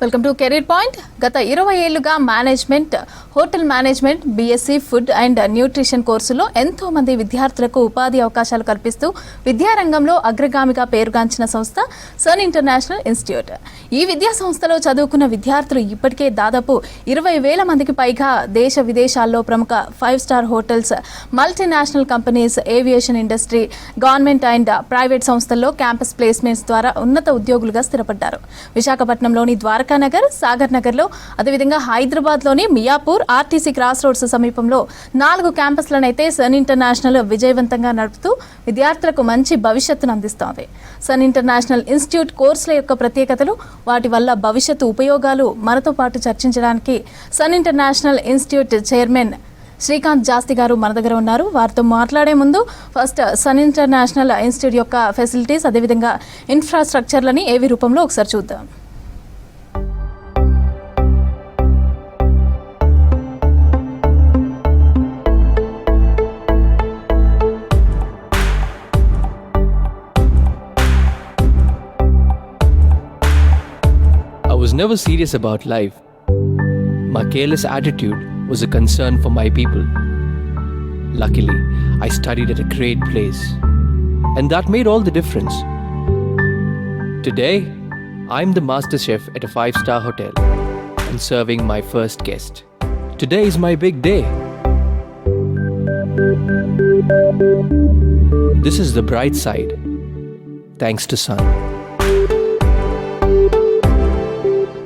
Welcome to career point. గత 20 ఏళ్లుగా management, hotel management, BSc food and nutrition కోర్సులో ఎంతో మంది విద్యార్థులకు ఉపాధి అవకాశాలు కల్పిస్తూ విద్యారంగంలో అగ్రగామిగా పేరుగాంచిన సంస్థ సన్ ఇంటర్నేషనల్ ఇన్స్టిట్యూట్. ఈ విద్యా సంస్థలో చదువుకున్న విద్యార్థులు ఇప్పటికే దాదాపు 20,000 మందికి పైగా దేశ విదేశాల్లో ప్రముఖ 5 star hotels, multinational companies, aviation industry, government and private సంస్థల్లో క్యాంపస్ ప్లేస్మెంట్స్ ద్వారా ఉన్నత ఉద్యోగులుగా స్థిరపడ్డారు. విశాఖపట్నంలోని ద్వారకానగర్, సాగర్ నగర్లో, అదేవిధంగా హైదరాబాద్లోని మియాపూర్, ఆర్టీసీ క్రాస్ రోడ్స్ సమీపంలో 4 క్యాంపస్లనైతే సన్ ఇంటర్నేషనల్ విజయవంతంగా నడుపుతూ విద్యార్థులకు మంచి భవిష్యత్తును అందిస్తోంది. సన్ ఇంటర్నేషనల్ ఇన్స్టిట్యూట్ కోర్సుల యొక్క ప్రత్యేకతలు, వాటి వల్ల భవిష్యత్తు ఉపయోగాలు మనతో పాటు చర్చించడానికి Sun International Institute chairman Srikanth Jasti గారు మన దగ్గర ఉన్నారు. వారితో మాట్లాడే ముందు ఫస్ట్ సన్ ఇంటర్నేషనల్ ఇన్స్టిట్యూట్ యొక్క ఫెసిలిటీస్, అదేవిధంగా ఇన్ఫ్రాస్ట్రక్చర్లని ఏవి రూపంలో ఒకసారి చూద్దాం. I was never serious about life. My careless attitude was a concern for my people. Luckily, I studied at a great place, and that made all the difference. Today, I'm the master chef at a 5-star hotel and serving my first guest. Today is my big day. This is the bright side, thanks to Sun.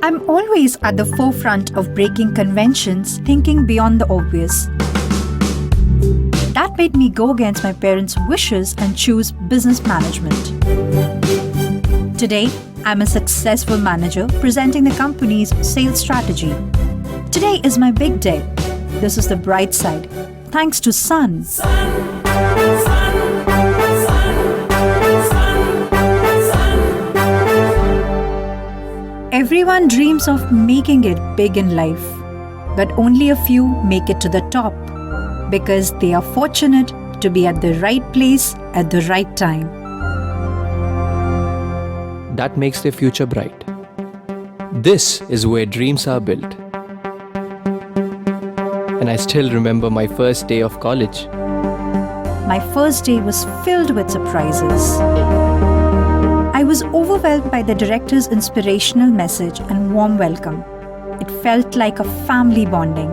I'm always at the forefront of breaking conventions, thinking beyond the obvious. That made me go against my parents' wishes and choose business management. Today, I'm a successful manager presenting the company's sales strategy. Today is my big day. This is the bright side, thanks to Sun. Everyone dreams of making it big in life, but only a few make it to the top because they are fortunate to be at the right place at the right time. That makes their future bright. This is where dreams are built. And I still remember my first day of college. My first day was filled with surprises. I was overwhelmed by the director's inspirational message and warm welcome. It felt like a family bonding,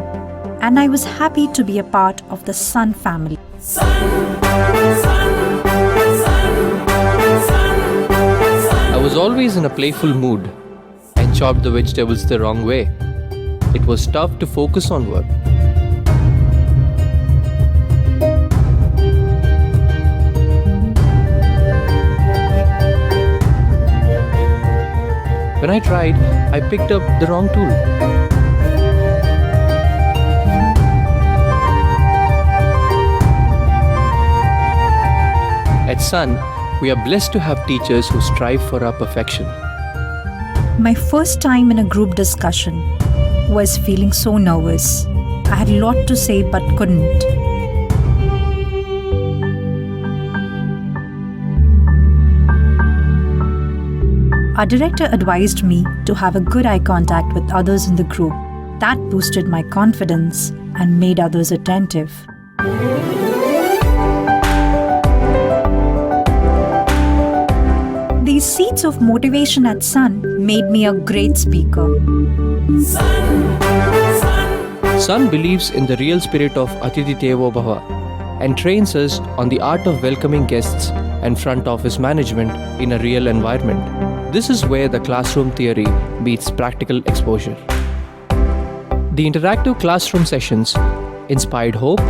and I was happy to be a part of the Sun family. I was always in a playful mood and chopped the vegetables the wrong way. It was tough to focus on work. When I tried, I picked up the wrong tool. At Sun, we are blessed to have teachers who strive for our perfection. My first time in a group discussion was feeling so nervous. I had a lot to say but couldn't. Our director advised me to have a good eye contact with others in the group. That boosted my confidence and made others attentive. These seeds of motivation at Sun made me a great speaker. Sun believes in the real spirit of Atithi Devo Bhava and trains us on the art of welcoming guests and front office management in a real environment. This is where the classroom theory meets practical exposure. The interactive classroom sessions inspired hope,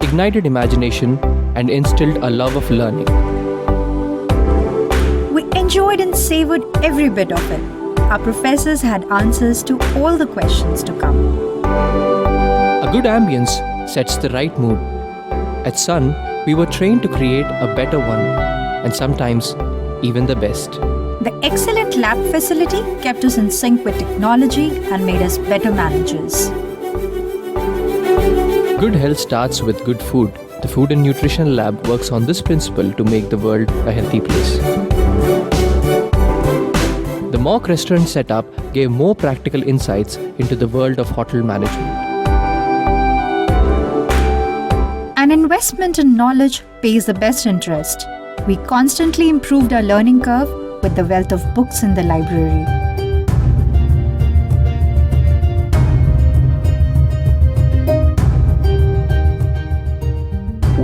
ignited imagination, and instilled a love of learning. We enjoyed and savored every bit of it. Our professors had answers to all the questions to come. A good ambience sets the right mood. At Sun, we were trained to create a better one, and sometimes even the best. The excellent lab facility kept us in sync with technology and made us better managers. Good health starts with good food. The Food and Nutrition Lab works on this principle to make the world a healthy place. The mock restaurant setup gave more practical insights into the world of hotel management. An investment in knowledge pays the best interest. We constantly improved our learning curve with the wealth of books in the library.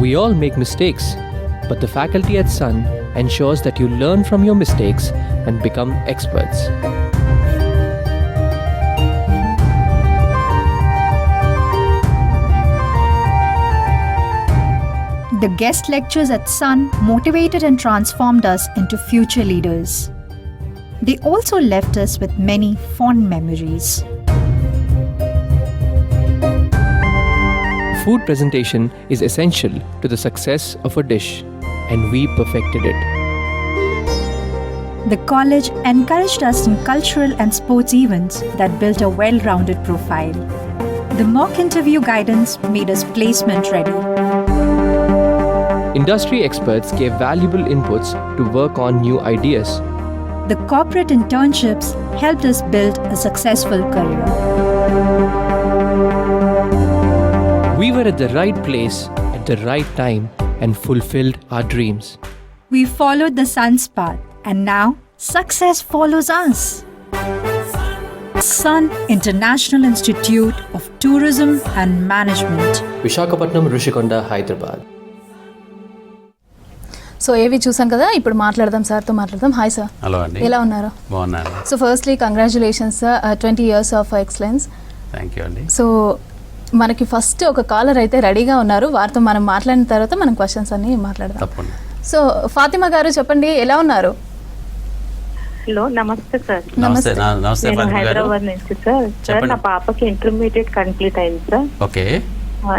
We all make mistakes, but the faculty at Sun ensures that you learn from your mistakes and become experts. The guest lectures at Sun motivated and transformed us into future leaders. They also left us with many fond memories. Food presentation is essential to the success of a dish, and we perfected it. The college encouraged us in cultural and sports events that built a well-rounded profile. The mock interview guidance made us placement ready. Industry experts gave valuable inputs to work on new ideas. The corporate internships helped us build a successful career. We were at the right place at the right time and fulfilled our dreams. We followed the sun's path, and now success follows us. Sun International Institute of Tourism and Management. Visakhapatnam, Rishikonda, Hyderabad. So ఏవి చూసాం కదా, ఇప్పుడు మాట్లాడదాం, సార్తో మాట్లాడదాం. Hi sir. Hello అండి. ఎలా ఉన్నారు? బాగున్నాను. So firstly congratulations, 20 years of excellence. Thank you అండి. సో మనకి ఫస్ట్ ఒక కాలర్ అయితే రెడీగా ఉన్నారు, వారితో మనం మాట్లాడిన తర్వాత మనం క్వశ్చన్స్ అన్ని మాట్లాడదాం. తప్పకుండా. సో ఫాతిమా గారు చెప్పండి, ఎలా ఉన్నారు? హలో, నమస్తే సార్. నమస్తే. నమస్తే నేను ఫాతిమా గారు. హైదరాబాద్ నుంచి సార్. సార్, నా పాపకి ఇంటర్మీడియట్ కంప్లీట్ అయింది సార్. ఓకే.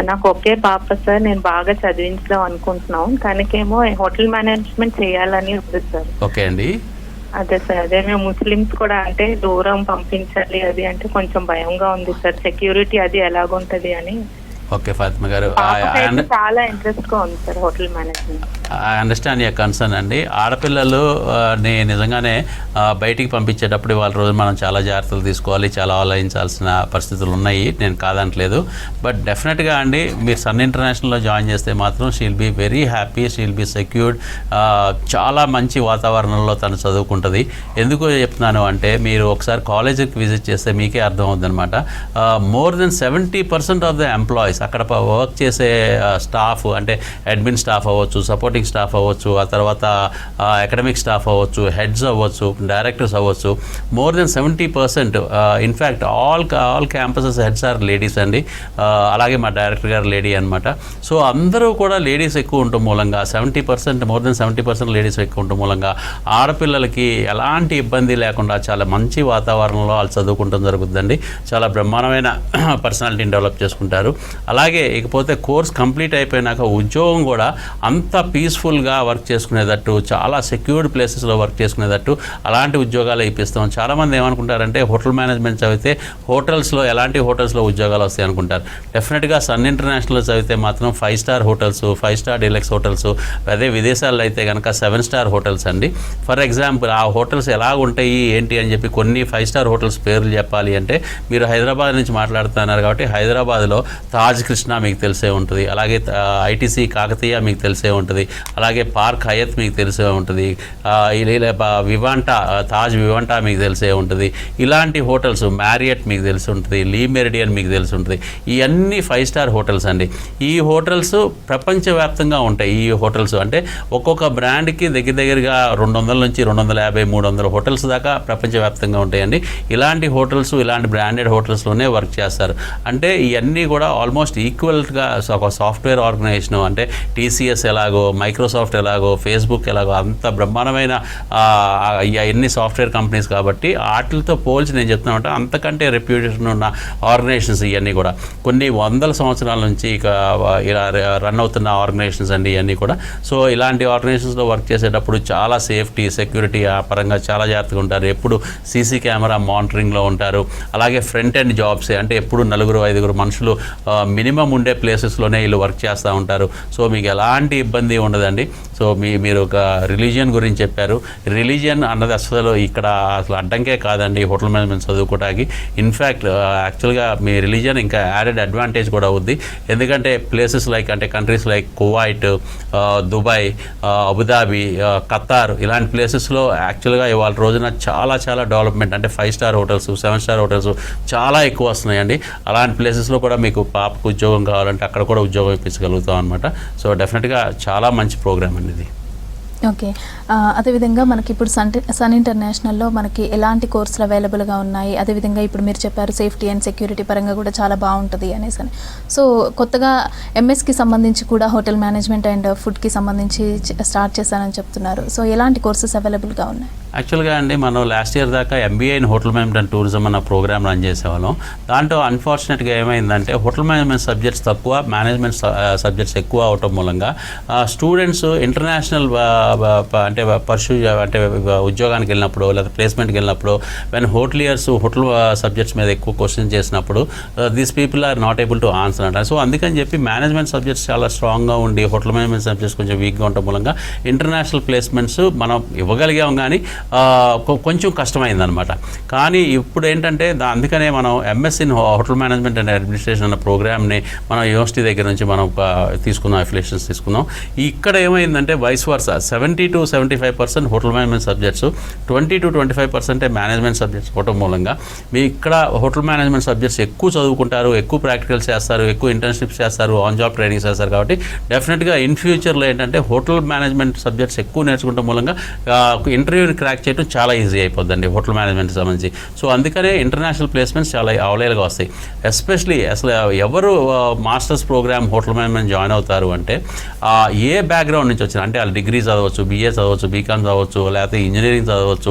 నాకు ఒకే పాప సార్. నేను బాగా చదివించడం అనుకుంటున్నాం, తనకేమో హోటల్ మేనేజ్మెంట్ చేయాలని ఉంది సార్. ఓకే అండి. అదే సార్, అదే మేము ముస్లిమ్స్ కూడా అంటే దూరం పంపించాలి అది అంటే కొంచెం భయంగా ఉంది సార్, సెక్యూరిటీ అది ఎలాగుంటది అని. ఓకే ఫాతిమా గారు, చాలా ఇంట్రెస్ట్ గా ఉంది sir hotel management. I understand your concern అండి. ఆడపిల్లలు నిజంగానే బయటికి పంపించేటప్పుడు వాళ్ళ రోజు మనం చాలా జాగ్రత్తలు తీసుకోవాలి, చాలా ఆలోచించాల్సిన పరిస్థితులు ఉన్నాయి, నేను కాదంటలేదు. బట్ డెఫినెట్గా అండి, మీరు సన్ ఇంటర్నేషనల్లో జాయిన్ చేస్తే మాత్రం she'll be very happy, she'll be secured. చాలా మంచి వాతావరణంలో తను చదువుకుంటుంది. ఎందుకు చెప్తున్నాను అంటే, మీరు ఒకసారి కాలేజీకి విజిట్ చేస్తే మీకే అర్థమవుతుంది అనమాట. More than 70% of the employees, అక్కడ వర్క్ చేసే స్టాఫ్ అంటే అడ్మిన్ స్టాఫ్ అవ్వచ్చు, సపోర్టింగ్ స్టాఫ్ అవ్వచ్చు, ఆ తర్వాత అకాడమిక్ స్టాఫ్ అవ్వచ్చు, హెడ్స్ అవ్వచ్చు, డైరెక్టర్స్ అవ్వచ్చు, more than 70%. In fact all campuses heads are ladies అండి. అలాగే మా డైరెక్టర్ గారు లేడీ అనమాట. సో అందరూ కూడా లేడీస్ ఎక్కువ ఉండటం మూలంగా 70%, మోర్ దెన్ 70% లేడీస్ ఎక్కువ ఉండటం మూలంగా ఆడపిల్లలకి ఎలాంటి ఇబ్బంది లేకుండా చాలా మంచి వాతావరణంలో వాళ్ళు చదువుకుంటం జరుగుతుందండి. చాలా బ్రహ్మాండమైన పర్సనాలిటీని డెవలప్ చేసుకుంటారు. అలాగే ఇకపోతే కోర్స్ కంప్లీట్ అయిపోయినాక ఉద్యోగం కూడా అంత పీస్ఫుల్గా వర్క్ చేసుకునేటట్టు, చాలా సెక్యూర్డ్ ప్లేసెస్లో వర్క్ చేసుకునేటట్టు అలాంటి ఉద్యోగాలు ఇప్పిస్తాం. చాలామంది ఏమనుకుంటారంటే హోటల్ మేనేజ్మెంట్ చదివితే హోటల్స్లో ఎలాంటి హోటల్స్లో ఉద్యోగాలు వస్తాయి అనుకుంటారు. డెఫినెట్గా సన్ ఇంటర్నేషనల్లో చదివితే మాత్రం 5 star hotels, 5 star deluxe hotels, అదే విదేశాల్లో అయితే కనుక 7 star హోటల్స్ అండి. ఫర్ ఎగ్జాంపుల్ ఆ హోటల్స్ ఎలా ఉంటాయి ఏంటి అని చెప్పి కొన్ని 5 star హోటల్స్ పేర్లు చెప్పాలి అంటే, మీరు హైదరాబాద్ నుంచి మాట్లాడుతున్నారు కాబట్టి హైదరాబాద్లో తాజ్ కృష్ణ మీకు తెలిసే ఉంటుంది, అలాగే ఐటీసీ కాకతీయ మీకు తెలిసే ఉంటుంది, అలాగే పార్క్ హయత్ మీకు తెలిసే ఉంటుంది, వివాంటా తాజ్ వివాంటా మీకు తెలిసే ఉంటుంది. ఇలాంటి హోటల్స్, మ్యారియట్ మీకు తెలిసి ఉంటుంది, లీ మెరిడియన్ మీకు తెలిసి ఉంటుంది. ఇవన్నీ 5 star హోటల్స్ అండి. ఈ హోటల్స్ ప్రపంచవ్యాప్తంగా ఉంటాయి. ఈ హోటల్స్ అంటే ఒక్కొక్క బ్రాండ్కి దగ్గరగా 200 నుంచి 250, 300 హోటల్స్ దాకా ప్రపంచవ్యాప్తంగా ఉంటాయండి. ఇలాంటి హోటల్స్, ఇలాంటి బ్రాండెడ్ హోటల్స్లోనే వర్క్ చేస్తారు. అంటే ఇవన్నీ కూడా ఆల్మోస్ట్ ఈక్వల్గా ఒక సాఫ్ట్వేర్ ఆర్గనైజేషన్ అంటే టీసీఎస్ ఎలాగో, మైక్రోసాఫ్ట్ ఎలాగో, ఫేస్బుక్ ఎలాగో అంత బ్రహ్మాండమైన ఎన్ని సాఫ్ట్వేర్ కంపెనీస్ కాబట్టి వాటితో పోల్చి నేను చెప్తున్నానంటే అంతకంటే రెప్యూటేషన్ ఉన్న ఆర్గనైజేషన్స్ ఇవన్నీ కూడా కొన్ని వందల సంవత్సరాల నుంచి ఇక ఇలా రన్ అవుతున్న ఆర్గనైజేషన్స్ అండి ఇవన్నీ కూడా. సో ఇలాంటి ఆర్గనైజేషన్స్లో వర్క్ చేసేటప్పుడు చాలా సేఫ్టీ, సెక్యూరిటీ ఆ పరంగా చాలా జాగ్రత్తగా ఉంటారు. ఎప్పుడు సీసీ కెమెరా మానిటరింగ్లో ఉంటారు. అలాగే ఫ్రంట్ ఎండ్ జాబ్సే అంటే ఎప్పుడు 4-5 మనుషులు మినిమం ఉండే ప్లేసెస్లోనే వీళ్ళు వర్క్ చేస్తూ ఉంటారు. సో మీకు ఎలాంటి ఇబ్బంది ఉండదు. ఉండదండి. సో మీరు ఒక రిలీజియన్ గురించి చెప్పారు. రిలీజియన్ అన్నది అసలు ఇక్కడ అసలు అడ్డంకే కాదండి హోటల్ మేనేజ్మెంట్ చదువుకోవడానికి. ఇన్ఫ్యాక్ట్ యాక్చువల్గా మీ రిలీజియన్ ఇంకా యాడెడ్ అడ్వాంటేజ్ కూడా అవుద్ది. ఎందుకంటే ప్లేసెస్ లైక్ అంటే countries like Kuwait, Dubai, Abu Dhabi, Qatar ఇలాంటి ప్లేసెస్లో యాక్చువల్గా ఇవాళ రోజున చాలా చాలా డెవలప్మెంట్ అంటే 5 స్టార్ హోటల్స్, 7 స్టార్ హోటల్స్ చాలా ఎక్కువ వస్తున్నాయండి. అలాంటి ప్లేసెస్లో కూడా మీకు పాపకు ఉద్యోగం కావాలంటే అక్కడ కూడా ఉద్యోగం ఇప్పించగలుగుతాం అనమాట. సో డెఫినెట్గా చాలా మంచి ప్రోగ్రామ్ అండి ఇది. ఓకే, అదేవిధంగా మనకి ఇప్పుడు సన్ ఇంటర్నేషనల్లో మనకి ఎలాంటి కోర్సులు అవైలబుల్గా ఉన్నాయి, అదేవిధంగా ఇప్పుడు మీరు చెప్పారు సేఫ్టీ అండ్ సెక్యూరిటీ పరంగా కూడా చాలా బాగుంటుంది అనేసి అని. సో కొత్తగా ఎంఎస్కి సంబంధించి కూడా హోటల్ మేనేజ్మెంట్ అండ్ ఫుడ్కి సంబంధించి స్టార్ట్ చేశానని చెప్తున్నారు. సో ఎలాంటి కోర్సెస్ అవైలబుల్గా ఉన్నాయి? యాక్చువల్గా అండి మనం లాస్ట్ ఇయర్ దాకా MBA in hotel management and tourism అన్న ప్రోగ్రామ్ రన్ చేసేవాళ్ళం. దాంట్లో అన్ఫార్చునేట్గా ఏమైందంటే హోటల్ మేనేజ్మెంట్ సబ్జెక్ట్స్ తక్కువ, మేనేజ్మెంట్ సబ్జెక్ట్స్ ఎక్కువ అవటం మూలంగా స్టూడెంట్స్ ఇంటర్నేషనల్ అంటే అంటే ఉద్యోగానికి వెళ్ళినప్పుడు లేదా ప్లేస్మెంట్కి వెళ్ళినప్పుడు వెన్ హోటలియర్స్ హోటల్ సబ్జెక్ట్స్ మీద ఎక్కువ క్వశ్చన్ చేసినప్పుడు these people are not able to answer అంట. సో అందుకని చెప్పి మేనేజ్మెంట్ సబ్జెక్ట్స్ చాలా స్ట్రాంగ్గా ఉండి హోటల్ మేనేజ్మెంట్ సబ్జెక్ట్స్ కొంచెం వీక్గా ఉండటం మూలంగా ఇంటర్నేషనల్ ప్లేస్మెంట్స్ మనం ఇవ్వగలిగాం, కానీ కొంచెం కష్టమైందనమాట. కానీ ఇప్పుడు ఏంటంటే అందుకనే మనం MS in hotel management and administration అన్న ప్రోగ్రామ్ని మనం యూనివర్సిటీ దగ్గర నుంచి మనం తీసుకున్నాం, అఫిలియేషన్స్ తీసుకున్నాం. ఇక్కడ ఏమైందంటే vice versa 70 to 75% hotel management subjects, 20 to 25% management subjects అవటం మూలంగా మీ ఇక్కడ హోటల్ మేనేజ్మెంట్ సబ్జెక్ట్స్ ఎక్కువ చదువుకుంటారు, ఎక్కువ ప్రాక్టికల్స్ చేస్తారు, ఎక్కువ ఇంటర్న్షిప్స్ చేస్తారు, ఆన్ జాబ్ ట్రైనింగ్స్ చేస్తారు. కాబట్టి డెఫినెట్గా ఇన్ ఫ్యూచర్లో ఏంటంటే హోటల్ మేనేజ్మెంట్ సబ్జెక్ట్స్ ఎక్కువ నేర్చుకోవడం మూలంగా ఇంటర్వ్యూని క్రాక్ చేయడం చాలా ఈజీ అయిపోద్దండి హోటల్ మేనేజ్మెంట్ సంబంధించి. సో అందుకనే ఇంటర్నేషనల్ ప్లేస్మెంట్స్ చాలా అవైలబుల్గా వస్తాయి. ఎస్పెషలీ అసలు ఎవరు masters programme hotel management join అవుతారు అంటే ఏ బ్యాక్గ్రౌండ్ నుంచి వచ్చిన అంటే వాళ్ళు డిగ్రీ చదవచ్చు, బీఏ చదవచ్చు, బీకామ్ చదవచ్చు, లేకపోతే ఇంజనీరింగ్ చదవచ్చు,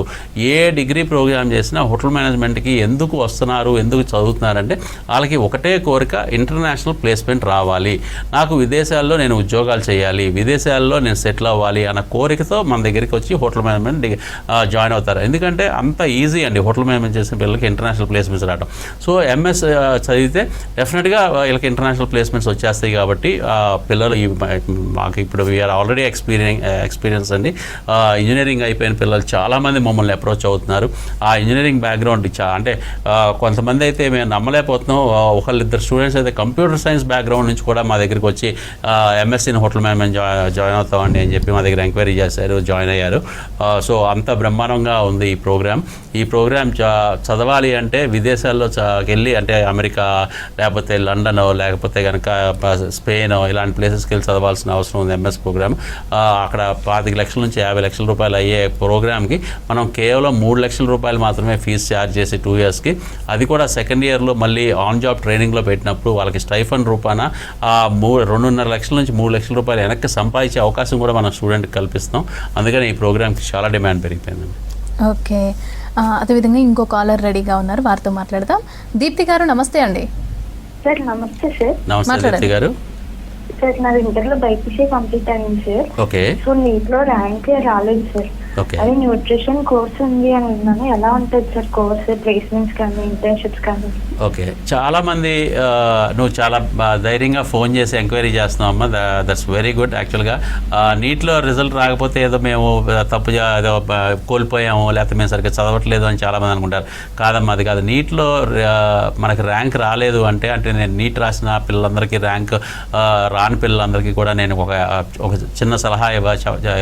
ఏ డిగ్రీ ప్రోగ్రామ్ చేసినా హోటల్ మేనేజ్మెంట్కి ఎందుకు వస్తున్నారు, ఎందుకు చదువుతున్నారంటే వాళ్ళకి ఒకటే కోరిక, ఇంటర్నేషనల్ ప్లేస్మెంట్ రావాలి, నాకు విదేశాల్లో నేను ఉద్యోగాలు చేయాలి, విదేశాల్లో నేను సెటిల్ అవ్వాలి అన్న కోరికతో మన దగ్గరికి వచ్చి హోటల్ మేనేజ్మెంట్ జాయిన్ అవుతారు. ఎందుకంటే అంత ఈజీ అండి హోటల్ మేనేజ్మెంట్ చేసిన పిల్లలకి ఇంటర్నేషనల్ ప్లేస్మెంట్స్ రావడం. సో ఎంఎస్ చదివితే డెఫినెట్గా వీళ్ళకి ఇంటర్నేషనల్ ప్లేస్మెంట్స్ వచ్చేస్తాయి. కాబట్టి పిల్లలు మాకు ఇప్పుడు వీఆర్ ఆల్రెడీ ఎక్స్పీరియన్స్ అండి. ఇంజనీరింగ్ అయిపోయిన పిల్లలు చాలామంది మమ్మల్ని అప్రోచ్ అవుతున్నారు. ఆ ఇంజనీరింగ్ బ్యాక్గ్రౌండ్ అంటే కొంతమంది అయితే మేము నమ్మలేకపోతున్నాం, ఒకళ్ళిద్దరు స్టూడెంట్స్ అయితే కంప్యూటర్ సైన్స్ బ్యాక్గ్రౌండ్ నుంచి కూడా మా దగ్గరికి వచ్చి MS in hotel management join అవుతామండి అని చెప్పి మా దగ్గర ఎంక్వైరీ చేశారు, జాయిన్ అయ్యారు. సో అంత బ్రహ్మాండంగా ఉంది ఈ ప్రోగ్రామ్. ఈ ప్రోగ్రామ్ చదవాలి అంటే విదేశాల్లో వెళ్ళి అంటే అమెరికా లేకపోతే లండన్ లేకపోతే కనుక స్పెయిన్ ఇలాంటి ప్లేసెస్కి వెళ్ళి చదవాల్సిన అవసరం ఉంది ఎంఎస్ ప్రోగ్రామ్. అక్కడ 25 లక్షల నుంచి 50 లక్షల రూపాయలు అయ్యే ప్రోగ్రామ్కి మనం కేవలం 3 లక్షల రూపాయలు మాత్రమే ఫీజు ఛార్జ్ చేసి 2 ఇయర్స్కి, అది కూడా సెకండ్ ఇయర్లో మళ్ళీ ఆన్ జాబ్ ట్రైనింగ్లో పెట్టినప్పుడు వాళ్ళకి స్టైఫండ్ రూపాన 2.5 లక్షల నుంచి 3 లక్షల రూపాయలు వెనక్కి సంపాదించే అవకాశం కూడా మనం స్టూడెంట్కి కల్పిస్తాం. అందుకని ఈ ప్రోగ్రామ్కి చాలా డిమాండ్ పెరిగిపోయిందండి. ఓకే, అదేవిధంగా ఇంకో కాలర్ రెడీగా ఉన్నారు, వారితో మాట్లాడదాం. దీప్తి గారు నమస్తే అండి. సార్ నమస్తే సార్. నమస్తే దీప్తి గారు. సార్ నాది ఇంటర్లో బైపీసీ కంప్లీట్ అయింది సార్. ఓకే. సో నీట్లో ర్యాంక్ రాలేదు సార్. ఓకే. అది న్యూట్రిషన్ కోర్స్ ఉంది అని విన్నాను. ఎలా ఉంటుంది సార్ కోర్స్, ప్లేస్మెంట్స్ కానీ ఇంటర్న్షిప్స్ కానీ? ఓకే, చాలామంది నువ్వు చాలా ధైర్యంగా ఫోన్ చేసి ఎంక్వైరీ చేస్తున్నావు అమ్మ, దట్స్ వెరీ గుడ్. యాక్చువల్గా నీట్లో రిజల్ట్ రాకపోతే ఏదో మేము తప్పు ఏదో కోల్పోయాము లేకపోతే మేము సరిగ్గా చదవట్లేదు అని చాలామంది అనుకుంటారు. కాదమ్మా, అది కాదు. నీట్లో మనకి ర్యాంక్ రాలేదు అంటే నేను నీట్ రాసిన పిల్లలందరికీ ర్యాంక్ రాని పిల్లలందరికీ కూడా నేను ఒక చిన్న సలహా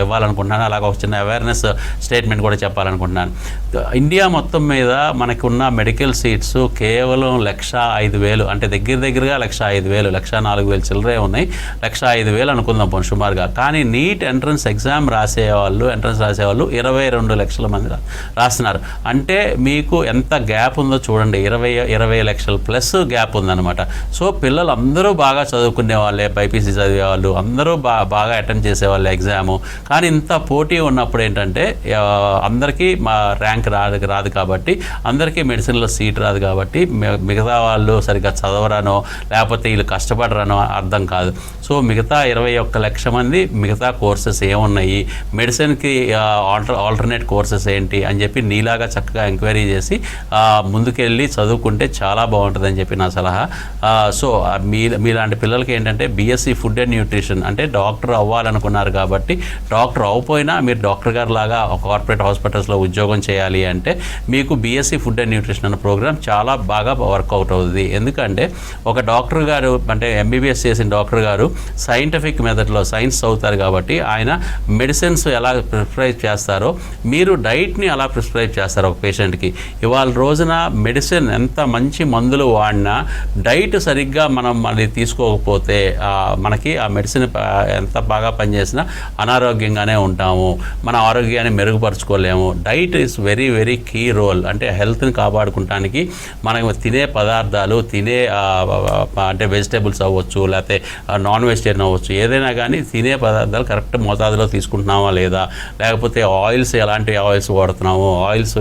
ఇవ్వాలనుకుంటున్నాను. అలాగే ఒక చిన్న అవేర్నెస్ స్టేట్మెంట్ కూడా చెప్పాలనుకుంటున్నాను. ఇండియా మొత్తం మీద మనకున్న మెడికల్ సీట్స్ కేవలం 1,05,000 అంటే దగ్గరగా 1,05,000, 1,04,000 చిల్లరే ఉన్నాయి. 1,05,000 అనుకుందాం సుమారుగా. కానీ నీట్ ఎంట్రన్స్ ఎగ్జామ్ రాసేవాళ్ళు 22 లక్షల మంది రాస్తున్నారు. అంటే మీకు ఎంత గ్యాప్ ఉందో చూడండి, 20 లక్షల ప్లస్ గ్యాప్ ఉందన్నమాట. సో పిల్లలందరూ బాగా చదువుకునే వాళ్ళే, బైపీసీ చదివేవాళ్ళు అందరూ బాగా అటెంప్ట్ చేసేవాళ్ళు ఎగ్జాము. కానీ ఇంత పోటీ ఉన్నప్పుడు ఏంటంటే ఏంటంటే అందరికీ మా ర్యాంక్ రాదు కాబట్టి, అందరికీ మెడిసిన్లో సీట్ రాదు కాబట్టి మిగతా వాళ్ళు సరిగ్గా చదవరానో లేకపోతే వీళ్ళు కష్టపడరానో అర్థం కాదు. సో మిగతా 21 లక్షల మంది మిగతా కోర్సెస్ ఏమున్నాయి, మెడిసిన్కి ఆల్టర్నేట్ కోర్సెస్ ఏంటి అని చెప్పి నీలాగా చక్కగా ఎంక్వైరీ చేసి ముందుకెళ్ళి చదువుకుంటే చాలా బాగుంటుందని చెప్పి నా సలహా. సో మీలాంటి పిల్లలకి ఏంటంటే బీఎస్సీ ఫుడ్ అండ్ న్యూట్రిషన్ అంటే డాక్టర్ అవ్వాలనుకున్నారు కాబట్టి, డాక్టర్ అవ్వపోయినా మీరు డాక్టర్ గారు లాగా కార్పొరేట్ హాస్పిటల్స్లో ఉద్యోగం చేయాలి అంటే మీకు బీఎస్సీ ఫుడ్ అండ్ న్యూట్రిషన్ అన్న ప్రోగ్రామ్ చాలా బాగా వర్కౌట్ అవుతుంది. ఎందుకంటే ఒక డాక్టర్ గారు అంటే ఎంబీబీఎస్ చేసిన డాక్టర్ గారు సైంటిఫిక్ మెథడ్లో సైన్స్ చదువుతారు కాబట్టి ఆయన మెడిసిన్స్ ఎలా ప్రిస్క్రైబ్ చేస్తారో మీరు డైట్ని అలా ప్రిస్క్రైబ్ చేస్తారు ఒక పేషెంట్కి. ఇవాళ రోజున మెడిసిన్ ఎంత మంచి మందులు వాడినా డైట్ సరిగ్గా మనం అది తీసుకోకపోతే మనకి ఆ మెడిసిన్ ఎంత బాగా పనిచేసినా అనారోగ్యంగానే ఉంటాము, మన ఆరోగ్యాన్ని మెరుగుపరుచుకోలేము. Diet is very very key role. అంటే హెల్త్ని కాపాడుకోవడానికి మనం తినే పదార్థాలు అంటే వెజిటేబుల్స్ అవ్వచ్చు, లేకపోతే నాన్ వెజిటేరియన్ అవ్వచ్చు, ఏదైనా కానీ తినే పదార్థాలు కరెక్ట్ మోతాదులో తీసుకుంటున్నామా లేదా, లేకపోతే ఆయిల్స్ ఎలాంటి ఆయిల్స్ వాడుతున్నాము, ఆయిల్స్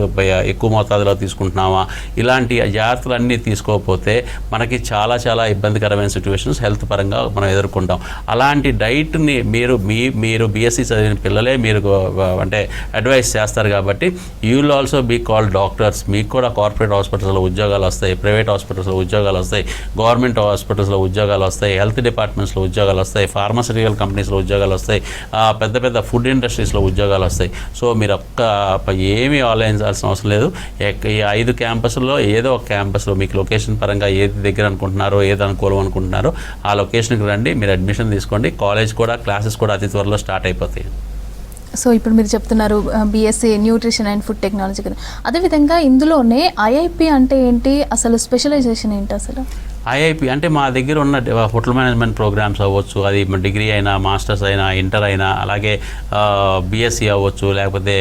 ఎక్కువ మోతాదులో తీసుకుంటున్నామా, ఇలాంటి జాగ్రత్తలన్నీ తీసుకోకపోతే మనకి చాలా చాలా ఇబ్బందికరమైన సిచ్యువేషన్స్ హెల్త్ పరంగా మనం ఎదుర్కొంటాం. అలాంటి డైట్ని మీరు బీఎస్సీ చదివిన పిల్లలే మీరు అంటే అడ్వైస్ చేస్తారు కాబట్టి you will also be called doctors. మీకు కూడా కార్పొరేట్ హాస్పిటల్స్లో ఉద్యోగాలు వస్తాయి, ప్రైవేట్ హాస్పిటల్స్లో ఉద్యోగాలు వస్తాయి, గవర్నమెంట్ హాస్పిటల్స్లో ఉద్యోగాలు వస్తాయి, హెల్త్ డిపార్ట్మెంట్స్లో ఉద్యోగాలు వస్తాయి, ఫార్మాసిటికల్ కంపెనీస్లో ఉద్యోగాలు వస్తాయి, పెద్ద పెద్ద ఫుడ్ ఇండస్ట్రీస్లో ఉద్యోగాలు వస్తాయి. సో మీరు ఏమీ ఆలోచించాల్సిన అవసరం లేదు. ఈ 5 క్యాంపస్లో ఏదో ఒక క్యాంపస్లో మీకు లొకేషన్ పరంగా ఏది దగ్గర అనుకుంటున్నారో, ఏది అనుకూలం అనుకుంటున్నారో ఆ లొకేషన్కి రండి, మీరు అడ్మిషన్ తీసుకోండి. కాలేజ్ కూడా క్లాసెస్ కూడా అతి త్వరలో స్టార్ట్ అయిపోతాయి. సో ఇప్పుడు మీరు చెప్తున్నారు BSc nutrition and food technology. అదేవిధంగా ఇందులోనే ఐఐపి అంటే ఏంటి, అసలు స్పెషలైజేషన్ ఏంటి అసలు? ఐఐపి అంటే మా దగ్గర ఉన్న హోటల్ మేనేజ్మెంట్ ప్రోగ్రామ్స్ అవ్వచ్చు, అది డిగ్రీ అయినా మాస్టర్స్ అయినా ఇంటర్ అయినా, అలాగే బీఎస్సీ అవ్వచ్చు, లేకపోతే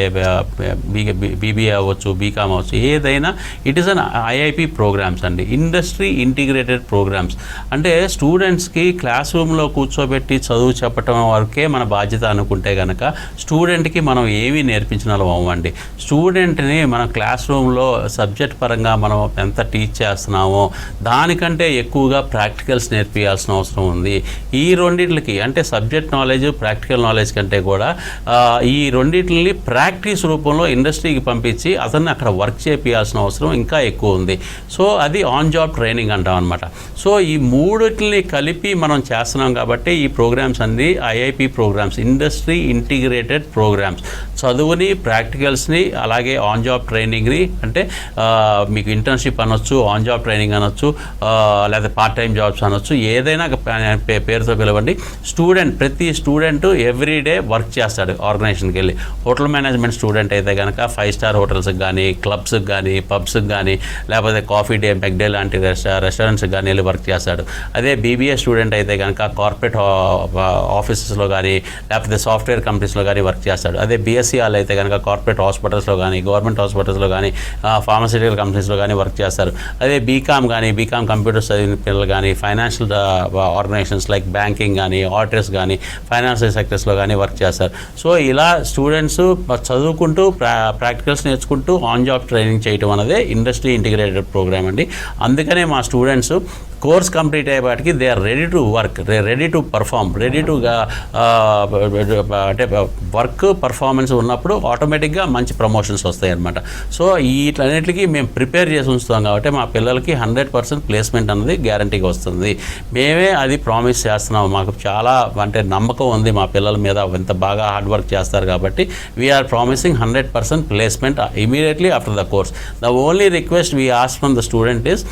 బీబీఏ అవ్వచ్చు, బీకామ్ అవ్వచ్చు, ఏదైనా it is an IIP programmes అండి. Industry integrated programmes. అంటే స్టూడెంట్స్కి క్లాస్ రూమ్లో కూర్చోబెట్టి చదువు చెప్పటం వరకే మన బాధ్యత అనుకుంటే కనుక స్టూడెంట్కి మనం ఏమీ నేర్పించిన వాళ్ళం అవ్వండి. స్టూడెంట్ని మనం క్లాస్ రూమ్లో సబ్జెక్ట్ పరంగా మనం ఎంత టీచ్ చేస్తున్నామో దానికంటే ఎక్కువగా ప్రాక్టికల్స్ నేర్పించాల్సిన అవసరం ఉంది. ఈ రెండింటికి అంటే సబ్జెక్ట్ నాలెడ్జ్, ప్రాక్టికల్ నాలెడ్జ్ కంటే కూడా ఈ రెండింటిని ప్రాక్టీస్ రూపంలో ఇండస్ట్రీకి పంపించి అతన్ని అక్కడ వర్క్ చేయాల్సిన అవసరం ఇంకా ఎక్కువ ఉంది. సో అది ఆన్ జాబ్ ట్రైనింగ్ అంటాం అనమాట. సో ఈ మూడిటిని కలిపి మనం చేస్తున్నాం కాబట్టి ఈ ప్రోగ్రామ్స్ అన్ని IIP programmes, industry integrated programmes. చదువుని, ప్రాక్టికల్స్ని, అలాగే ఆన్ జాబ్ ట్రైనింగ్ని, అంటే మీకు ఇంటర్న్షిప్ అనొచ్చు, ఆన్ జాబ్ ట్రైనింగ్ అనొచ్చు, లేదా పార్ట్ టైం జాబ్స్ అనొచ్చు, ఏదైనా పేరుతో పిలవండి. ప్రతి స్టూడెంట్ ఎవ్రీడే వర్క్ చేస్తాడు ఆర్గనైజేషన్కి వెళ్ళి. హోటల్ మేనేజ్మెంట్ స్టూడెంట్ అయితే కనుక 5 స్టార్ హోటల్స్కి కానీ, క్లబ్స్కి కానీ, పబ్స్కి కానీ, లేకపోతే కాఫీ డే, మెక్డే లాంటి రెస్టారెంట్స్కి కానీ వెళ్ళి వర్క్ చేస్తాడు. అదే బీబీఏ స్టూడెంట్ అయితే కనుక కార్పొరేట్ ఆఫీసెస్లో కానీ, లేకపోతే సాఫ్ట్వేర్ కంపెనీస్లో కానీ వర్క్ చేస్తాడు. అదే బీఎస్సీ వాళ్ళు అయితే కనుక కార్పొరేట్ హాస్పిటల్స్లో కానీ, గవర్నమెంట్ హాస్పిటల్స్లో కానీ, ఫార్మాసిటికల్ కంపెనీస్లో కానీ వర్క్ చేస్తారు. అదే బీకామ్ కానీ, బీకామ్ కంప్యూటర్స్ చదివిన పిల్లలు కానీ ఫైనాన్షియల్ ఆర్గనైజేషన్స్ లైక్ బ్యాంకింగ్ కానీ, ఆడిటర్స్ కానీ, ఫైనాన్షియల్ సెక్టర్స్లో కానీ వర్క్ చేస్తారు. సో ఇలా స్టూడెంట్స్ చదువుకుంటూ ప్రాక్టికల్స్ నేర్చుకుంటూ ఆన్ జాబ్ ట్రైనింగ్ చేయడం అనేది ఇండస్ట్రీ ఇంటిగ్రేటెడ్ ప్రోగ్రామ్ అండి. అందుకనే మా స్టూడెంట్స్ కోర్స్ కంప్లీట్ అయ్యేపాటికి they are ready to work, ready to perform, ready to అంటే వర్క్ పర్ఫార్మెన్స్ ఉన్నప్పుడు ఆటోమేటిక్గా మంచి ప్రమోషన్స్ వస్తాయి అన్నమాట. సో వీటన్నిటికీ మేము ప్రిపేర్ చేసి ఉంచుతాం కాబట్టి మా పిల్లలకి 100% ప్లేస్మెంట్ అనేది గ్యారంటీగా వస్తుంది. మేమే అది ప్రామిస్ చేస్తున్నాం. మాకు చాలా అంటే నమ్మకం ఉంది మా పిల్లల మీద, ఎంత బాగా హార్డ్ వర్క్ చేస్తారు కాబట్టి we are promising 100% placement immediately after the course. The only request we ask from the student is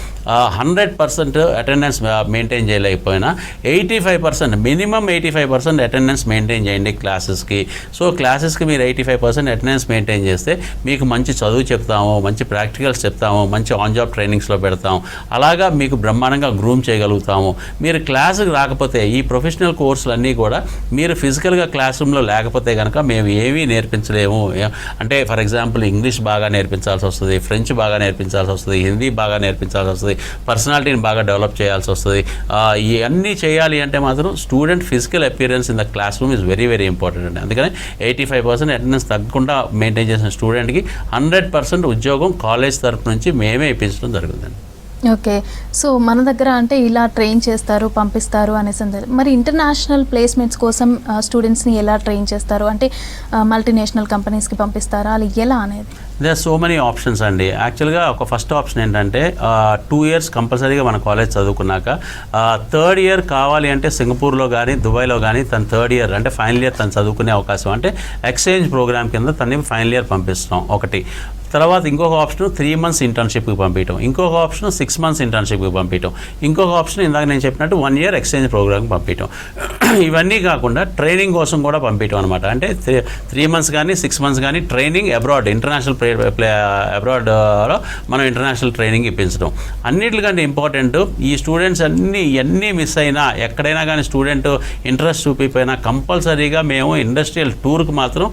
100% attendance maintain చేయలేకపోయినా 85%, మినిమం 85% అటెండెన్స్ మెయింటైన్ చేయండి క్లాసెస్కి. సో క్లాసెస్కి మీరు 85% అటెండెన్స్ మెయింటైన్ చేస్తే మీకు మంచి చదువు చెప్తాము, మంచి ప్రాక్టికల్స్ చెప్తాము, మంచి ఆన్ జాబ్ ట్రైనింగ్స్లో పెడతాము. అలాగా మీకు బ్రహ్మాండంగా గ్రూమ్ చేయగలుగుతాము. మీరు క్లాసుకి రాకపోతే ఈ ప్రొఫెషనల్ కోర్సులన్నీ కూడా మీరు ఫిజికల్గా క్లాస్ రూమ్లో లేకపోతే కనుక మేము ఏమీ నేర్పించలేము. అంటే ఫర్ ఎగ్జాంపుల్ ఇంగ్లీష్ బాగా నేర్పించాల్సి వస్తుంది, ఫ్రెంచ్ బాగా నేర్పించాల్సి వస్తుంది, హిందీ బాగా నేర్పించాల్సి వస్తుంది, పర్సనాలిటీని బాగా డెవలప్ డెవలప్ చేయాల్సి వస్తుంది. ఇవన్నీ చేయాలి అంటే మాత్రం student physical appearance in the class room is very very important అండి. అందుకని 85% అటెండెన్స్ తగ్గకుండా మెయింటైన్ చేసిన స్టూడెంట్కి 100% ఉద్యోగం కాలేజ్ తరఫు నుంచి మేమే ఇప్పించడం జరుగుతుంది. ఓకే. సో మన దగ్గర అంటే ఇలా ట్రైన్ చేస్తారు, పంపిస్తారు అనేసి అంటారు. మరి ఇంటర్నేషనల్ ప్లేస్మెంట్స్ కోసం స్టూడెంట్స్ని ఎలా ట్రైన్ చేస్తారు? అంటే మల్టీనేషనల్ కంపెనీస్కి పంపిస్తారా, అది ఎలా అనేది? There are so many options అండి. యాక్చువల్గా ఒక ఫస్ట్ ఆప్షన్ ఏంటంటే 2 years కంపల్సరీగా మన కాలేజ్ చదువుకున్నాక 3rd year కావాలి అంటే సింగపూర్లో కానీ దుబాయ్లో కానీ తన 3rd year అంటే ఫైనల్ ఇయర్ తను చదువుకునే అవకాశం, అంటే ఎక్స్చేంజ్ ప్రోగ్రామ్ కింద తనని ఫైనల్ ఇయర్ పంపిస్తాం ఒకటి. తర్వాత ఇంకొక ఆప్షన్ 3 months ఇంటర్న్షిప్కి పంపించడం, ఇంకొక ఆప్షన్ 6 months ఇంటర్న్షిప్కి పంపించడం, ఇంకొక ఆప్షన్ ఇందాక నేను చెప్పినట్టు 1 year ఎక్స్చేంజ్ ప్రోగ్రామ్కి పంపించడం. ఇవన్నీ కాకుండా ట్రైనింగ్ కోసం కూడా పంపించడం అనమాట. అంటే 3 months కానీ 6 months కానీ ట్రైనింగ్ అబ్రాడ్, ఇంటర్నేషనల్ అబ్రాడ్లో మనం ఇంటర్నేషనల్ ట్రైనింగ్ ఇప్పించడం. అన్నిటికంటే ఇంపార్టెంట్, ఈ స్టూడెంట్స్ ఇవన్నీ మిస్ అయినా ఎక్కడైనా కానీ స్టూడెంట్ ఇంట్రెస్ట్ చూపిపోయినా కంపల్సరీగా మేము ఇండస్ట్రియల్ టూర్కి మాత్రం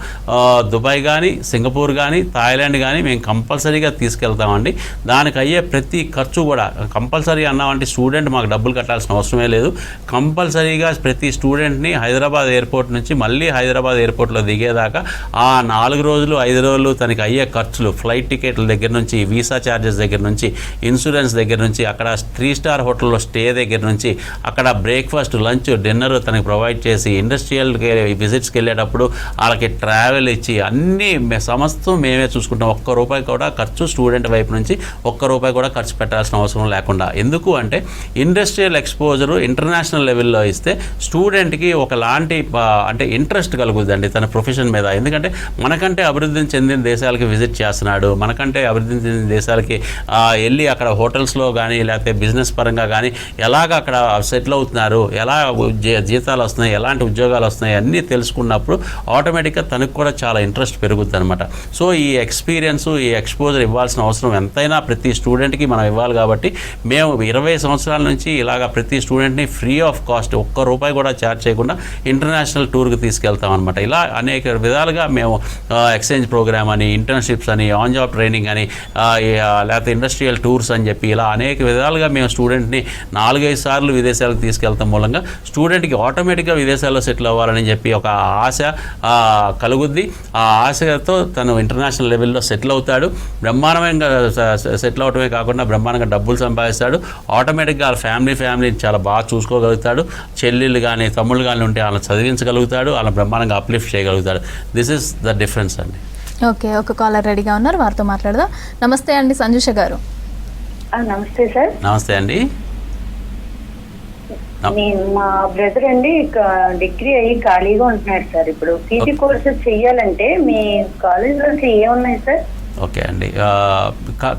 దుబాయ్ కానీ సింగపూర్ కానీ థాయిలాండ్ కానీ మేము కంపల్సరీగా తీసుకెళ్తామండి. దానికి అయ్యే ప్రతి ఖర్చు కూడా కంపల్సరీ అన్నామంటే స్టూడెంట్ మాకు డబ్బులు కట్టాల్సిన అవసరమే లేదు. కంపల్సరీగా ప్రతి స్టూడెంట్ని హైదరాబాద్ ఎయిర్పోర్ట్ నుంచి మళ్ళీ హైదరాబాద్ ఎయిర్పోర్ట్లో దిగేదాకా ఆ 4 రోజులు 5 రోజులు తనకి అయ్యే ఖర్చులు, ఫ్లైట్ టికెట్ల దగ్గర నుంచి, వీసా ఛార్జెస్ దగ్గర నుంచి, ఇన్సూరెన్స్ దగ్గర నుంచి, అక్కడ 3 star హోటల్లో స్టే దగ్గర నుంచి, అక్కడ బ్రేక్ఫాస్ట్, లంచ్, డిన్నర్ తనకి ప్రొవైడ్ చేసి, ఇండస్ట్రియల్ విజిట్స్కి వెళ్ళేటప్పుడు వాళ్ళకి ట్రావెల్ ఇచ్చి అన్నీ సమస్తం మేమే చూసుకుంటాం. ₹1 కూడా ఖర్చు స్టూడెంట్ వైపు నుంచి ₹1 కూడా ఖర్చు పెట్టాల్సిన అవసరం లేకుండా. ఎందుకు అంటే ఇండస్ట్రియల్ ఎక్స్పోజరు ఇంటర్నేషనల్ లెవెల్లో ఇస్తే స్టూడెంట్కి ఒకలాంటి అంటే ఇంట్రెస్ట్ కలుగుతుందండి తన ప్రొఫెషన్ మీద. ఎందుకంటే మనకంటే అభివృద్ధి చెందిన దేశాలకి విజిట్ చేస్తున్నాడు, మనకంటే అభివృద్ధి చెందిన దేశాలకి వెళ్ళి అక్కడ హోటల్స్లో కానీ లేకపోతే బిజినెస్ పరంగా కానీ ఎలాగ అక్కడ సెటిల్ అవుతున్నారు, ఎలా జీతాలు వస్తున్నాయి, ఎలాంటి ఉద్యోగాలు వస్తున్నాయి అన్నీ తెలుసుకున్నప్పుడు ఆటోమేటిక్గా తనకు కూడా చాలా ఇంట్రెస్ట్ పెరుగుతుంది అనమాట. సో ఈ ఎక్స్పీరియన్స్, ఈ ఎక్స్పోజర్ ఇవ్వాల్సిన అవసరం ఎంతైనా ప్రతి స్టూడెంట్కి మనం ఇవ్వాలి. కాబట్టి మేము 20 సంవత్సరాల నుంచి ఇలాగ ప్రతి స్టూడెంట్ని ఫ్రీ ఆఫ్ కాస్ట్ ₹1 కూడా ఛార్జ్ చేయకుండా ఇంటర్నేషనల్ టూర్కి తీసుకెళ్తాం అనమాట. ఇలా అనేక విధాలుగా మేము ఎక్స్చేంజ్ ప్రోగ్రామ్ అని, ఇంటర్న్షిప్స్ అని, ఆన్ జాబ్ ట్రైనింగ్ అని, లేకపోతే ఇండస్ట్రియల్ టూర్స్ అని చెప్పి ఇలా అనేక విధాలుగా మేము స్టూడెంట్ని 4-5 సార్లు విదేశాలకు తీసుకెళ్తాం మూలంగా స్టూడెంట్కి ఆటోమేటిక్గా విదేశాల్లో సెటిల్ అవ్వాలని చెప్పి ఒక ఆశ కలుగుద్ది. ఆ ఆశతో తను ఇంటర్నేషనల్ లెవెల్లో సెటిల్ అవుతాడు. బ్రహ్మాండంగా సెటిల్ అవటమే కాకుండా బ్రహ్మాండంగా డబ్బులు సంపాదిస్తాడు. ఆటోమేటిక్గా వాళ్ళ ఫ్యామిలీని చాలా బాగా చూసుకోగలుగుతాడు. చెల్లెళ్ళు కానీ తమ్ముళ్ళు కానీ ఉంటే వాళ్ళని చదివించగలుగుతాడు, వాళ్ళని బ్రహ్మాండంగా అప్లిఫ్ట్ చేయగలుగుతాడు. దిస్ ఈస్ ద డిఫరెన్స్ అండి. ఓకే, ఒక కాలర్ రెడీగా ఉన్నారు, వారితో మాట్లాడదాం. నమస్తే అండి సంజుష గారు. నమస్తే సార్. నమస్తే అండి. మా బ్రదర్ అండి డిగ్రీ అయ్యి ఖాళీగా ఉంటున్నాడు సార్. ఇప్పుడు పీజీ కోర్సెస్ చెయ్యాలంటే మీ కాలేజ్లో ఏమున్నాయి సార్? ఓకే అండి,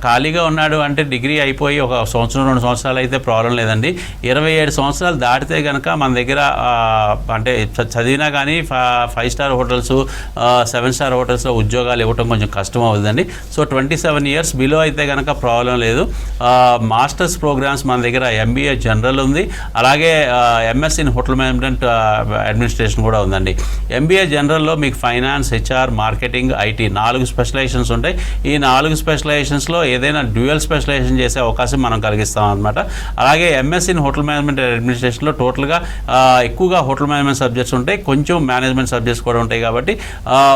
ఖాళీగా ఉన్నాడు అంటే డిగ్రీ అయిపోయి 1 సంవత్సరం 2 సంవత్సరాలు అయితే ప్రాబ్లం లేదండి. 27 సంవత్సరాలు దాటితే కనుక మన దగ్గర అంటే చదివినా కానీ 5 star హోటల్స్ 7 star హోటల్స్లో ఉద్యోగాలు ఇవ్వటం కొంచెం కష్టం అవుతుందండి. సో 27 years బిలో అయితే కనుక ప్రాబ్లం లేదు. మాస్టర్స్ ప్రోగ్రామ్స్ మన దగ్గర MBA జనరల్ ఉంది, అలాగే MS in hotel management administration కూడా ఉందండి. MBA జనరల్లో మీకు finance, HR, marketing, IT 4 specialisations ఉంటాయి. ఈ 4 స్పెషలైజేషన్స్లో ఏదైనా డ్యూయల్ స్పెషలైజేషన్ చేసే అవకాశం మనం కలిగిస్తాం అనమాట. అలాగే MS ఇన్ హోటల్ మేనేజ్మెంట్ అడ్మినిస్ట్రేషన్లో టోటల్గా ఎక్కువగా హోటల్ మేనేజ్మెంట్ సబ్జెక్ట్స్ ఉంటాయి, కొంచెం మేనేజ్మెంట్ సబ్జెక్ట్స్ కూడా ఉంటాయి. కాబట్టి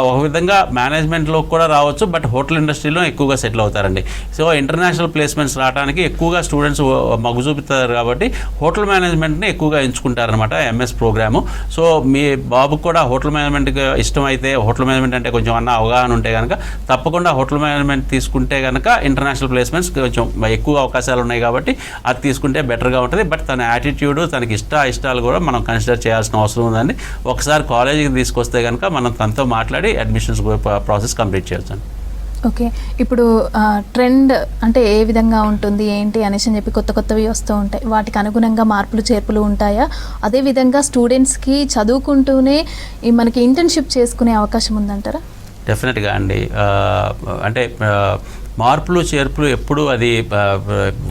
ఒక విధంగా మేనేజ్మెంట్లో కూడా రావచ్చు, బట్ హోటల్ ఇండస్ట్రీలో ఎక్కువగా సెటిల్ అవుతారండి. సో ఇంటర్నేషనల్ ప్లేస్మెంట్స్ రావడానికి ఎక్కువగా స్టూడెంట్స్ మొగ్గు చూపుతారు కాబట్టి హోటల్ మేనేజ్మెంట్ని ఎక్కువగా ఎంచుకుంటారనమాట MS ప్రోగ్రాము. సో మీ బాబుకు కూడా హోటల్ మేనేజ్మెంట్కి ఇష్టమైతే, హోటల్ మేనేజ్మెంట్ అంటే కొంచెం అన్న అవగాహన ఉంటే కనుక తప్పకుండా హోటల్ మేనేజ్మెంట్ తీసుకుంటే కనుక ఇంటర్నేషనల్ ప్లేస్మెంట్స్ కొంచెం ఎక్కువ అవకాశాలు ఉన్నాయి కాబట్టి అది తీసుకుంటే బెటర్గా ఉంటుంది. బట్ తన యాటిట్యూడ్, తనకి ఇష్టాలు కూడా మనం కన్సిడర్ చేయాల్సిన అవసరం ఉందండి. ఒకసారి కాలేజీకి తీసుకొస్తే కనుక మనం తనతో మాట్లాడి అడ్మిషన్స్ ప్రాసెస్ కంప్లీట్ చేయొచ్చు. ఓకే, ఇప్పుడు ట్రెండ్ అంటే ఏ విధంగా ఉంటుంది ఏంటి అనేసి అని చెప్పి కొత్తవి వస్తూ ఉంటాయి. వాటికి అనుగుణంగా మార్పులు చేర్పులు ఉంటాయా? అదేవిధంగా స్టూడెంట్స్కి చదువుకుంటూనే మనకి ఇంటర్న్షిప్ చేసుకునే అవకాశం ఉందంటారా? డెఫినెట్గా అండి. అంటే మార్పులు చేర్పులు ఎప్పుడు అది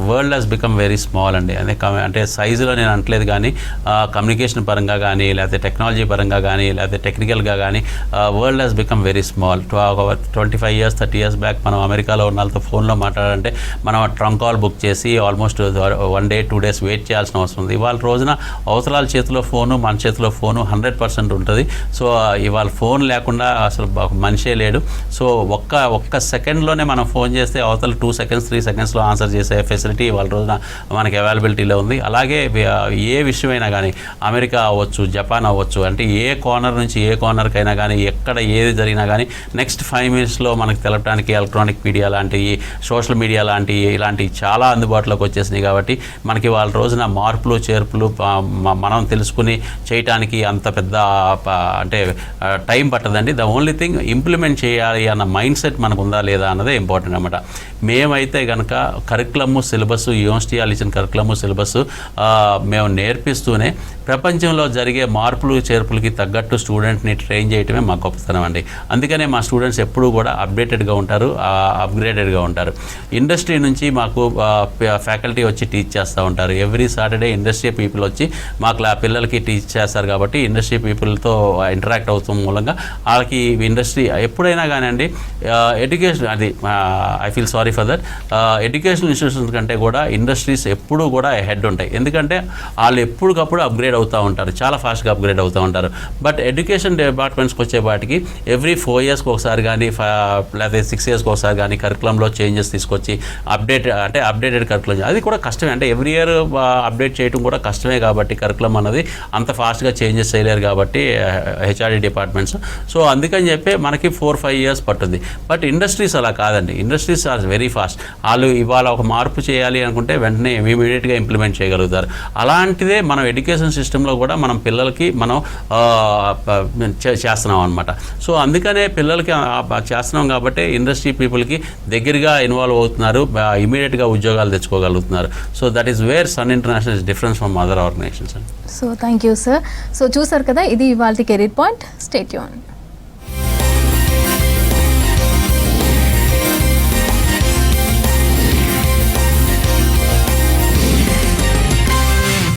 world has become very small అండి. అంటే సైజులో నేను అనట్లేదు, కానీ కమ్యూనికేషన్ పరంగా కానీ, లేకపోతే టెక్నాలజీ పరంగా కానీ, లేకపోతే టెక్నికల్గా కానీ world has become very small. 25 years 30 years back మనం అమెరికాలో ఉన్న వాళ్ళతో ఫోన్లో మాట్లాడాలంటే మనం ట్రంక్ కాల్ బుక్ చేసి ఆల్మోస్ట్ 1 day 2 days వెయిట్ చేయాల్సిన అవసరం ఉంది. ఇవాళ రోజున అవతరాల చేతిలో ఫోను, మన చేతిలో ఫోను 100% ఉంటుంది. సో ఇవాళ ఫోన్ లేకుండా అసలు మనిషే లేడు. సో ఒక్క సెకండ్లోనే మనం ఫోన్ చేస్తే అవతల 2 seconds 3 secondsలో ఆన్సర్ చేసే ఫెసిలిటీ ఇవాళ రోజున మనకి అవైలబిలిటీలో ఉంది. అలాగే ఏ విషయమైనా కానీ అమెరికా అవ్వచ్చు, జపాన్ అవ్వచ్చు, అంటే ఏ కార్నర్ నుంచి ఏ కార్నర్కైనా కానీ ఎక్కడ ఏది జరిగినా కానీ నెక్స్ట్ 5 minutesలో మనకు తెలపడానికి ఎలక్ట్రానిక్ మీడియా లాంటివి, సోషల్ మీడియా లాంటివి, ఇలాంటివి చాలా అందుబాటులోకి వచ్చేసినాయి. కాబట్టి మనకి వాళ్ళ రోజున మార్పులు చేర్పులు మనం తెలుసుకుని చేయటానికి అంత పెద్ద అంటే టైం పట్టదండి. ద ఓన్లీ థింగ్ ఇంప్లిమెంట్ చేయాలి అన్న మైండ్ సెట్ మనకు ఉందా లేదా అన్నదే ఇంపార్టెంట్ అనమాట. మేమైతే కనుక కరికులము సిలబస్, యూనివర్సిటీ వాళ్ళు ఇచ్చిన కరికులము సిలబస్ మేము నేర్పిస్తూనే ప్రపంచంలో జరిగే మార్పులు చేర్పులకి తగ్గట్టు స్టూడెంట్ని ట్రైన్ చేయటమే మా గొప్పతనం అండి. అందుకనే మా స్టూడెంట్స్ ఎప్పుడూ కూడా అప్డేటెడ్గా ఉంటారు, అప్గ్రేడెడ్గా ఉంటారు. ఇండస్ట్రీ నుంచి మాకు ఫ్యాకల్టీ వచ్చి టీచ్ చేస్తూ ఉంటారు. ఎవ్రీ సాటర్డే ఇండస్ట్రీ పీపుల్ వచ్చి మాకు పిల్లలకి టీచ్ చేస్తారు. కాబట్టి ఇండస్ట్రీ పీపుల్తో ఇంటరాక్ట్ అవుతాం మూలంగా వాళ్ళకి ఇండస్ట్రీ ఎప్పుడైనా కానివ్వండి ఎడ్యుకేషన్ అది I feel sorry for that. Educational institutions కంటే కూడా ఇండస్ట్రీస్ ఎప్పుడూ కూడా హెడ్ ఉంటాయి. ఎందుకంటే వాళ్ళు ఎప్పటికప్పుడు అప్గ్రేడ్ అవుతూ ఉంటారు, చాలా ఫాస్ట్గా అప్గ్రేడ్ అవుతూ ఉంటారు. బట్ ఎడ్యుకేషన్ డిపార్ట్మెంట్స్కి వచ్చేపాటికి ఎవ్రీ 4 yearsకి ఒకసారి కానీ లేకపోతే 6 yearsకి ఒకసారి కానీ కరికులంలో చేంజెస్ తీసుకొచ్చి అప్డేటెడ్ కరికులం, అది కూడా కష్టమే. అంటే ఎవ్రీ ఇయర్ అప్డేట్ చేయడం కూడా కష్టమే. కాబట్టి కరికులం అన్నది అంత ఫాస్ట్గా చేంజెస్ చేయలేరు కాబట్టి హెచ్ఆర్డి డిపార్ట్మెంట్స్. సో అందుకని చెప్పి మనకి 4-5 years పట్టుద్ది. బట్ ఇండస్ట్రీస్ అలా కాదండి. Industries are very fast. వాళ్ళు ఇవాళ ఒక మార్పు చేయాలి అనుకుంటే వెంటనే ఇమీడియట్గా ఇంప్లిమెంట్ చేయగలుగుతారు. అలాంటిదే మనం ఎడ్యుకేషన్ సిస్టంలో కూడా మనం పిల్లలకి మనం చేస్తున్నాం అనమాట. సో అందుకనే పిల్లలకి చేస్తున్నాం కాబట్టి ఇండస్ట్రీ పీపుల్కి దగ్గరగా ఇన్వాల్వ్ అవుతున్నారు, ఇమీడియట్గా ఉద్యోగాలు తెచ్చుకోగలుగుతున్నారు. So that is where Sun International is difference from other organisations. So thank you sir. So చూసారు కదా, ఇది ఇవాళ కెరీర్ పాయింట్. Stay tune.